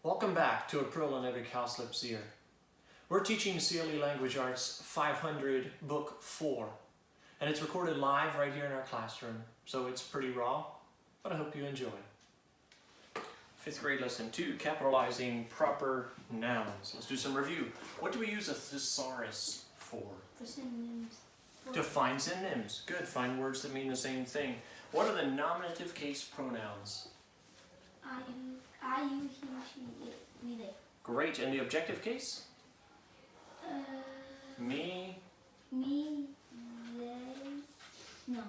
Welcome back to April and Every Cowslip's Ear. We're teaching CLE Language Arts 500 Book 4, and it's recorded live right here in our classroom, so it's pretty raw, but I hope you enjoy. 5th grade lesson 2, capitalizing proper nouns. Let's do some review. What do we use a thesaurus for? For synonyms. To find synonyms. Good, find words that mean the same thing. What are the nominative case pronouns? I, you, he, she, it, we, they. Great, and the objective case? Me. Me, they, no.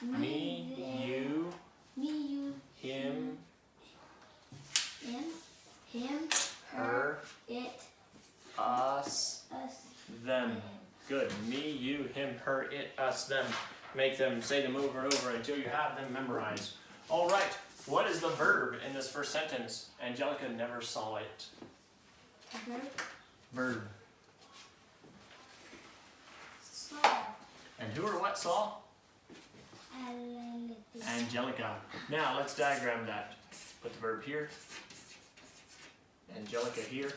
Me, they, you, me, you, him, him, her, it, us, them. Good. Me, you, him, her, it, us, them. Make them, say them over and over until you have them memorized. All right. What is the verb in this first sentence? Angelica never saw it. Verb. Verb. Saw. And who or what saw? Angelica. Now let's diagram that. Put the verb here. Angelica here.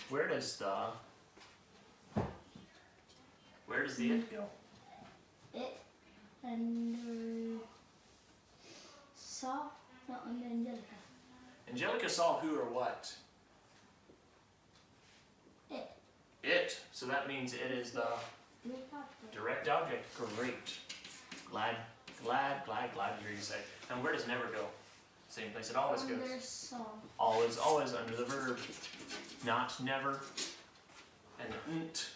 Where does the it go? It under saw, not under Angelica. Angelica saw who or what? It. It. So that means it is the direct object. Great. Glad to hear you say. And where does never go? Same place it always goes. Under saw. Always under the verb. Not never. And nt.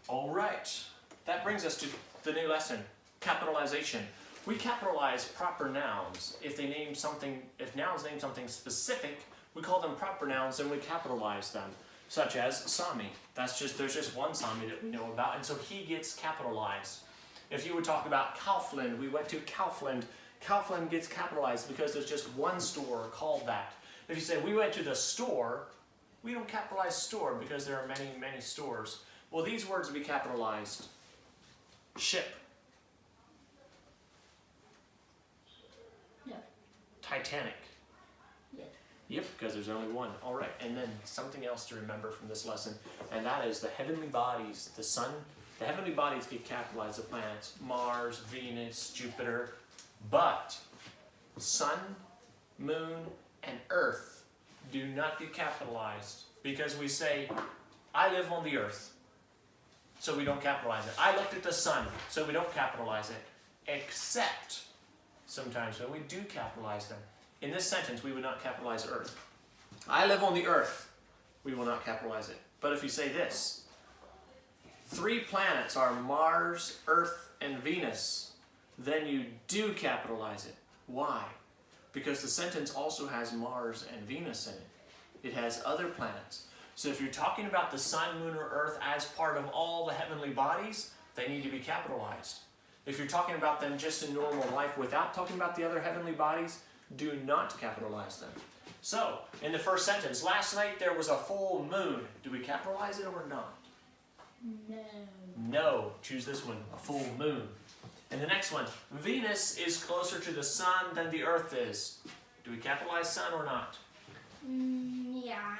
All right. That brings us to the new lesson, capitalization. We capitalize proper nouns. If nouns name something specific, we call them proper nouns and we capitalize them, such as Sami. There's just one Sami that we know about, and so he gets capitalized. If you would talk about Kaufland, we went to Kaufland. Kaufland gets capitalized because there's just one store called that. If you say we went to the store, we don't capitalize store because there are many, many stores. Well, these words will be capitalized. Ship. No. Titanic. Yeah. Yep, because there's only one. All right, and then something else to remember from this lesson, and that is the heavenly bodies, the sun. The heavenly bodies get capitalized, the planets, Mars, Venus, Jupiter, but sun, moon, and earth do not get capitalized because we say, I live on the earth, so we don't capitalize it. I looked at the sun, so we don't capitalize it, except sometimes when we do capitalize them. In this sentence, we would not capitalize earth. I live on the earth, we will not capitalize it. But if you say this, 3 planets are Mars, Earth, and Venus, then you do capitalize it. Why? Because the sentence also has Mars and Venus in it. It has other planets. So if you're talking about the sun, moon, or earth as part of all the heavenly bodies, they need to be capitalized. If you're talking about them just in normal life without talking about the other heavenly bodies, do not capitalize them. So, in the first sentence, last night there was a full moon. Do we capitalize it or not? No. No. Choose this one, a full moon. And the next one, Venus is closer to the sun than the earth is. Do we capitalize sun or not? Yeah.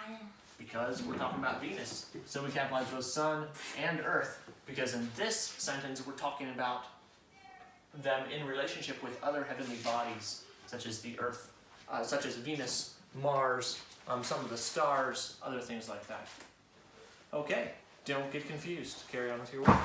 Because we're talking about Venus. So we capitalize both sun and earth. Because in this sentence, we're talking about them in relationship with other heavenly bodies, such as the earth, such as Venus, Mars, some of the stars, other things like that. Okay, don't get confused. Carry on with your work.